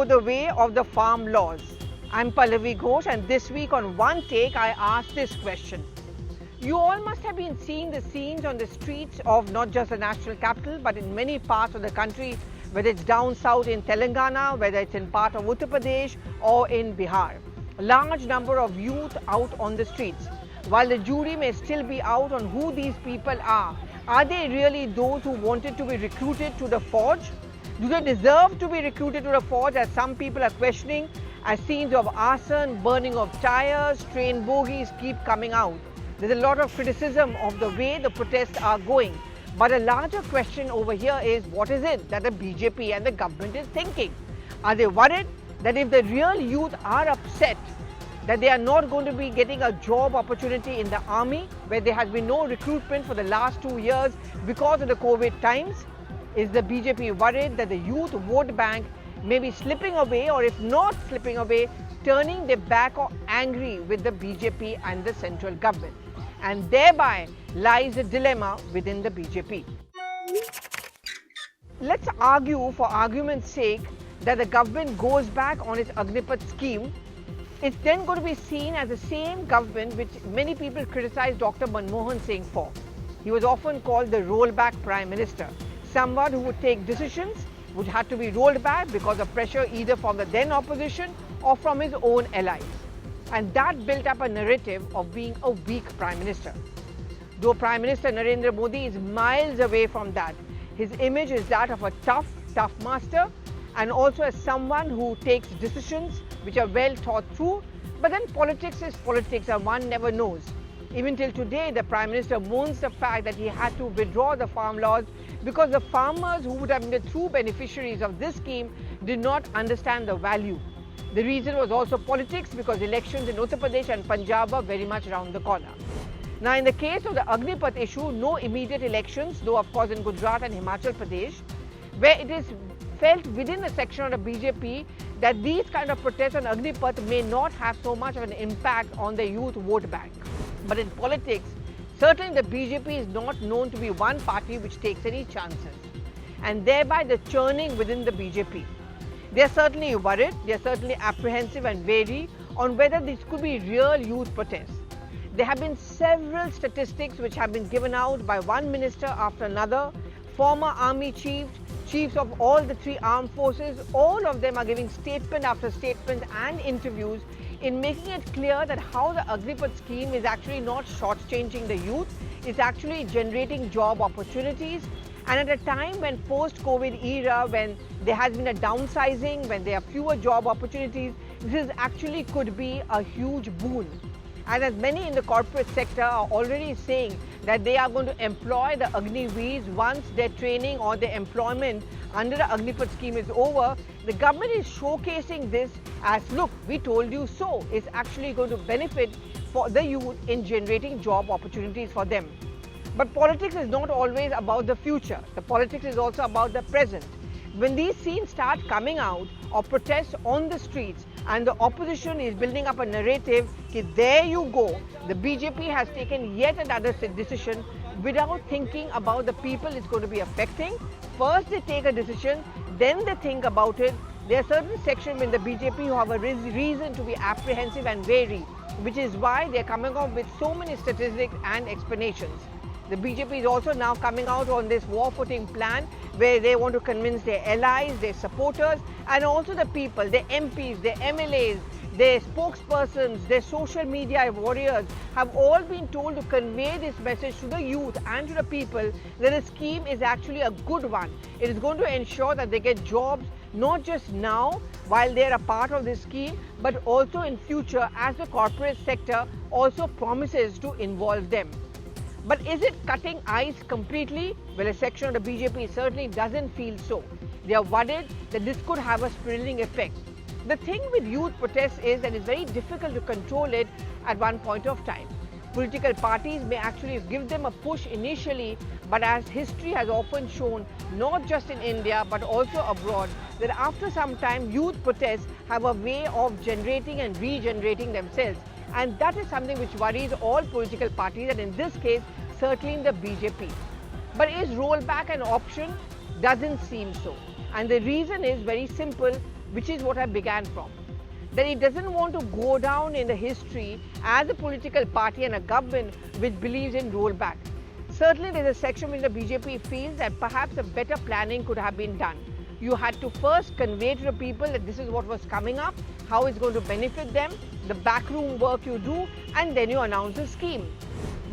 go the way of the farm laws? I'm Pallavi Ghosh, and this week on One Take I asked this question. You all must have been seeing the scenes on the streets of not just the national capital but in many parts of the country, whether it's down south in Telangana, whether it's in part of Uttar Pradesh or in Bihar. A large number of youth out on the streets. While the jury may still be out on who these people are they really those who wanted to be recruited to the forge? Do they deserve to be recruited to the forge, as some people are questioning, as scenes of arson, burning of tires, train bogies keep coming out? There's a lot of criticism of the way the protests are going. But a larger question over here is, what is it that the BJP and the government is thinking? Are they worried that if the real youth are upset that they are not going to be getting a job opportunity in the army, where there has been no recruitment for the last 2 years because of the COVID times? Is the BJP worried that the youth vote bank may be slipping away, or if not slipping away, turning their back or angry with the BJP and the central government? And thereby lies the dilemma within the BJP. Let's argue, for argument's sake, that the government goes back on its Agnipath scheme. It's then going to be seen as the same government which many people criticize Dr. Manmohan Singh for. He was often called the rollback Prime Minister, someone who would take decisions which had to be rolled back because of pressure either from the then opposition or from his own allies. And that built up a narrative of being a weak Prime Minister. Though Prime Minister Narendra Modi is miles away from that, his image is that of a tough master, and also as someone who takes decisions which are well thought through. But then politics is politics, and one never knows. Even till today, the Prime Minister mourns the fact that he had to withdraw the farm laws because the farmers who would have been the true beneficiaries of this scheme did not understand the value. The reason was also politics, because elections in Uttar Pradesh and Punjab were very much around the corner. Now, in the case of the Agnipath issue, no immediate elections, though of course in Gujarat and Himachal Pradesh, where it is felt within the section of the BJP that these kind of protests on Agnipath may not have so much of an impact on the youth vote bank. But in politics, certainly the BJP is not known to be one party which takes any chances, and thereby the churning within the BJP. They are certainly worried, they are certainly apprehensive and wary on whether this could be real youth protests. There have been several statistics which have been given out by one minister after another, former army chiefs of all the three armed forces. All of them are giving statement after statement and interviews in making it clear that how the Agnipath scheme is actually not shortchanging the youth, it's actually generating job opportunities. And at a time when post-COVID era, when there has been a downsizing, when there are fewer job opportunities, this actually could be a huge boon. And as many in the corporate sector are already saying that they are going to employ the Agniveers once their training or their employment under the Agnipath scheme is over, the government is showcasing this as, look, we told you so. It's actually going to benefit for the youth in generating job opportunities for them. But politics is not always about the future. The politics is also about the present. When these scenes start coming out of protests on the streets and the opposition is building up a narrative, there you go, the BJP has taken yet another decision without thinking about the people it's going to be affecting. First they take a decision, then they think about it. There are certain sections in the BJP who have a reason to be apprehensive and wary, which is why they are coming up with so many statistics and explanations. The BJP is also now coming out on this war footing plan where they want to convince their allies, their supporters, and also the people, their MPs, their MLAs, their spokespersons, their social media warriors have all been told to convey this message to the youth and to the people that the scheme is actually a good one. It is going to ensure that they get jobs not just now while they are a part of this scheme, but also in future as the corporate sector also promises to involve them. But is it cutting ice completely? Well, a section of the BJP certainly doesn't feel so. They are worried that this could have a spiraling effect. The thing with youth protests is that it's very difficult to control it at one point of time. Political parties may actually give them a push initially, but as history has often shown, not just in India but also abroad, that after some time youth protests have a way of generating and regenerating themselves. And that is something which worries all political parties, and in this case, certainly in the BJP. But is rollback an option? Doesn't seem so. And the reason is very simple. which is what I began from. That it doesn't want to go down in the history as a political party and a government which believes in rollback. Certainly there's a section which the BJP feels that perhaps a better planning could have been done. You had to first convey to the people that this is what was coming up, how it's going to benefit them, the backroom work you do, and then you announce the scheme.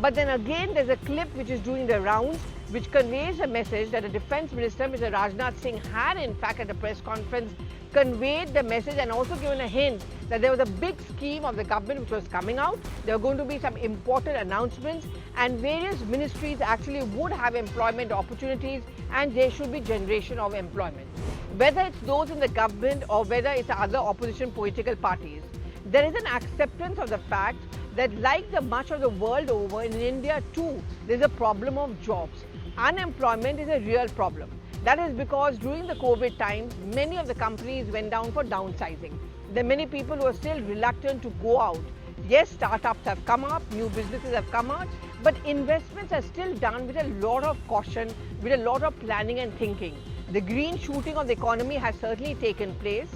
But then again, there's a clip which is doing the rounds, which conveys a message that the Defence Minister, Mr. Rajnath Singh, had in fact at a press conference conveyed the message and also given a hint that there was a big scheme of the government which was coming out. There were going to be some important announcements and various ministries actually would have employment opportunities and there should be generation of employment. Whether it's those in the government or whether it's other opposition political parties, there is an acceptance of the fact that like the much of the world over, in India too, there's a problem of jobs. Unemployment is a real problem. That is because during the COVID times, many of the companies went down for downsizing. There are many people who are still reluctant to go out. Yes, startups have come up, new businesses have come out, but investments are still done with a lot of caution, with a lot of planning and thinking. The green shooting of the economy has certainly taken place.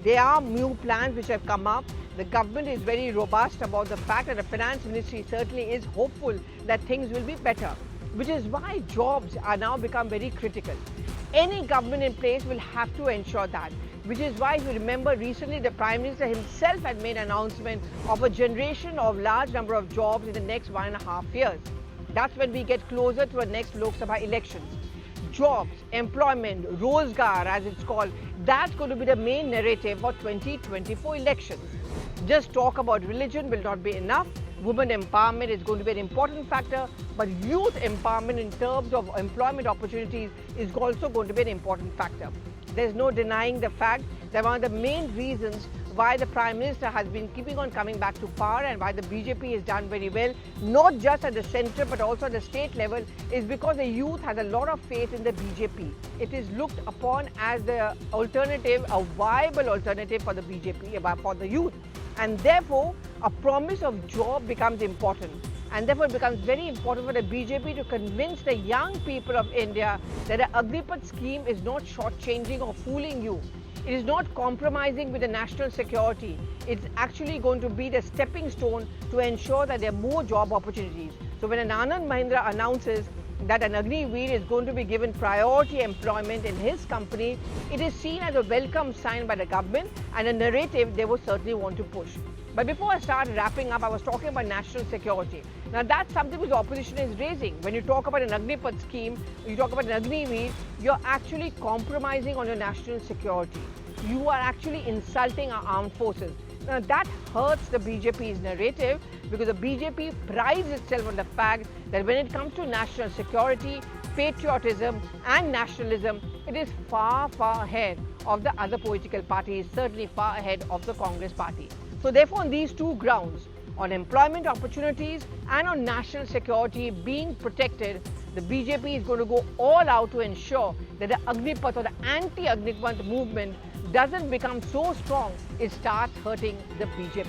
There are new plans which have come up. The government is very robust about the fact that the finance ministry certainly is hopeful that things will be better, which is why jobs are now become very critical. Any government in place will have to ensure that, which is why if you remember recently the Prime Minister himself had made an announcement of a generation of large number of jobs in the next 1.5 years. That's when we get closer to the next Lok Sabha elections. Jobs, employment, Rozgar as it's called, that's going to be the main narrative for 2024 elections. Just talk about religion will not be enough. Women empowerment is going to be an important factor, but youth empowerment in terms of employment opportunities is also going to be an important factor. There's no denying the fact that one of the main reasons why the Prime Minister has been keeping on coming back to power and why the BJP has done very well, not just at the centre but also at the state level, is because the youth has a lot of faith in the BJP. It is looked upon as the alternative, a viable alternative for the BJP, for the youth. And therefore, a promise of job becomes important. And therefore, it becomes very important for the BJP to convince the young people of India that the Agnipath scheme is not shortchanging or fooling you. It is not compromising with the national security. It's actually going to be the stepping stone to ensure that there are more job opportunities. So when an Anand Mahindra announces that an Agniveer is going to be given priority employment in his company, it is seen as a welcome sign by the government and a narrative they would certainly want to push. But before I start wrapping up, I was talking about national security. Now that's something which the opposition is raising. When you talk about an Agnipath scheme, you talk about an Agniveer, you're actually compromising on your national security. You are actually insulting our armed forces. Now that hurts the BJP's narrative because the BJP prides itself on the fact that when it comes to national security, patriotism and nationalism, it is far, far ahead of the other political parties, certainly far ahead of the Congress party. So therefore, on these two grounds, on employment opportunities and on national security being protected, the BJP is going to go all out to ensure that the Agnipath or the anti-Agnipath movement doesn't become so strong it starts hurting the BJP.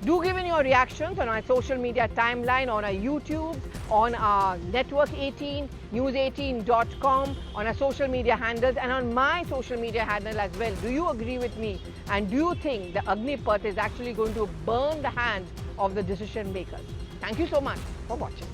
Do give in your reactions on our social media timeline, on our YouTube, on our Network 18, news18.com, on our social media handles and on my social media handle as well. Do you agree with me? And do you think the Agnipath is actually going to burn the hands of the decision makers? Thank you so much for watching.